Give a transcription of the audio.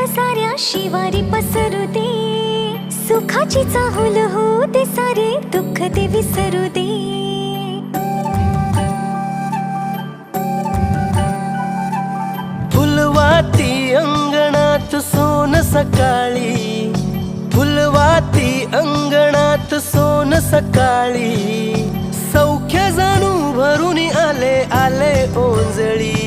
साऱ्या शिवारी पसरू दे, सुखाची चाहुल होऊ दे, सारे दुःख ते विसरू दे. फुलवाती अंगणात सोन सकाळी, फुलवाती अंगणात सोन सकाळी, सौख्य जाणू भरून आले आले ओंजळी.